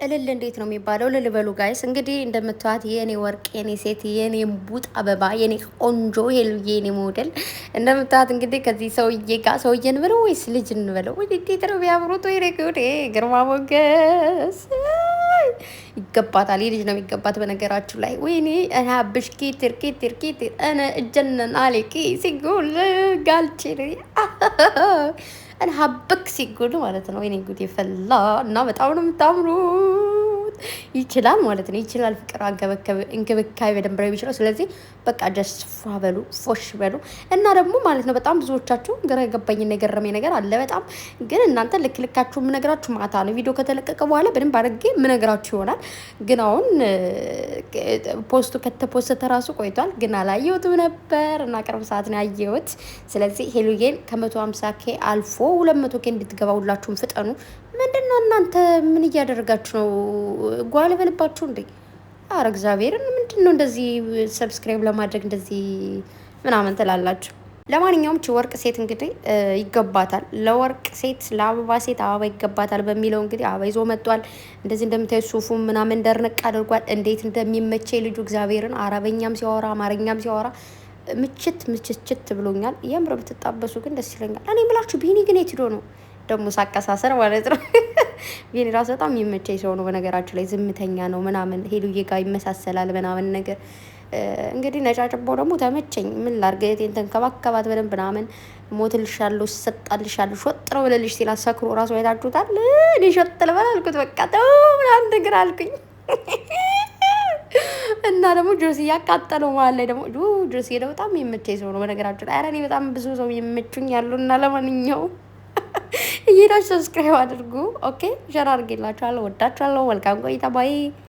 እልል እንዴት ነው የሚባለው? እልል በሉ ጋይስ። እንግዲህ እንደምትዋት የኔ ወርቅ፣ የኔ ሴት፣ የኔ ቡጥ አበባ፣ የኔ ቆንጆ ሄሉዬ፣ የኔ ሞዴል እንደምትዋት እንግዲህ ከዚህ ሰውዬ ጋር ሰውዬ እንበለው ወይስ ልጅ እንበለው? ወይ እንዴት ነው የሚያምሩት! ወይ ጉዴ! ግርማ ሞገስ ይገባታል። ይህ ልጅ ነው የሚገባት። በነገራችሁ ላይ ወይኔ አብሽ ኪትር ኪትር ኪትር እነ እጀነን አሌኪ ሲጉል ጋልቼ እኔ ሀብክ ሲጎዱ ማለት ነው። ወይኔ ጉድ የፈላ እና በጣም ነው የምታምሩት። ይችላል ማለት ነው። ይችላል ፍቅር እንክብካቤ በደንብ ነው የሚችለው። ስለዚህ በቃ ጀስት ፏ በሉ ፎሽ በሉ እና ደግሞ ማለት ነው በጣም ብዙዎቻችሁ ግራ የገባኝና የገረመኝ ነገር አለ። በጣም ግን እናንተ ልክ ልካችሁ የምነግራችሁ ማታ ነው። ቪዲዮ ከተለቀቀ በኋላ በደንብ አድርጌ የምነግራችሁ ይሆናል። ግን አሁን ፖስቱ ከተፖስተ ራሱ ቆይቷል፣ ግን አላየሁትም ነበር እና ቅርብ ሰዓት ነው ያየሁት። ስለዚህ ሄሉዬን ከ150K አልፎ 200K እንድትገባ ሁላችሁም ፍጠኑ። ምንድን ነው እናንተ ምን እያደረጋችሁ ነው? ጓል በልባችሁ እንዴ? አረ እግዚአብሔርን ምንድን ነው እንደዚህ ሰብስክራይብ ለማድረግ እንደዚህ ምናምን ትላላችሁ? ለማንኛውም ቺ ወርቅ ሴት እንግዲህ ይገባታል። ለወርቅ ሴት ለአበባ ሴት አበባ ይገባታል በሚለው እንግዲህ አበባ ይዞ መጥቷል። እንደዚህ እንደምታዩት ሱፉ ምናምን ደርነቅ አድርጓል። እንዴት እንደሚመቼ ልጁ እግዚአብሔርን አረበኛም ሲያወራ አማርኛም ሲያወራ ምችት ብሎኛል። የምር ብትጣበሱ ግን ደስ ይለኛል። እኔ የምላችሁ ቢኒ ግን የት ሄዶ ነው ደግሞ ሳቀሳሰር ማለት ነው። ቢኒ ራሱ በጣም የሚመቸኝ ሰው ነው። በነገራችሁ ላይ ዝምተኛ ነው ምናምን ሄሉዬ ጋር ይመሳሰላል ምናምን ነገር። እንግዲህ ነጫጭባው ደግሞ ተመቸኝ። ምን ላድርግ እህቴን ተንከባከባት በደንብ ምናምን ሞትልሻለሁ ሰጣልሻለሁ ሾጥረው ብለልሽ ሲላ ሰክሮ ራሱ አይታችሁታል። እኔ ሾጥ ልበል አልኩት በቃ ተው ምናምን ነገር አልኩኝ። እና ደግሞ ጆሲ ያቃጠለው መሀል ላይ ደግሞ ጆሲ ደግሞ በጣም የሚመቸኝ ሰው ነው። በነገራችሁ ላይ ኧረ እኔ በጣም ብዙ ሰው የሚመቹኝ ያሉ እና ለማንኛውም እየሄዳችሁ ሰብስክራይብ አድርጉ። ኦኬ ሸር አድርጌላችኋለሁ። ወዳችኋለሁ። መልካም ቆይታ ባይ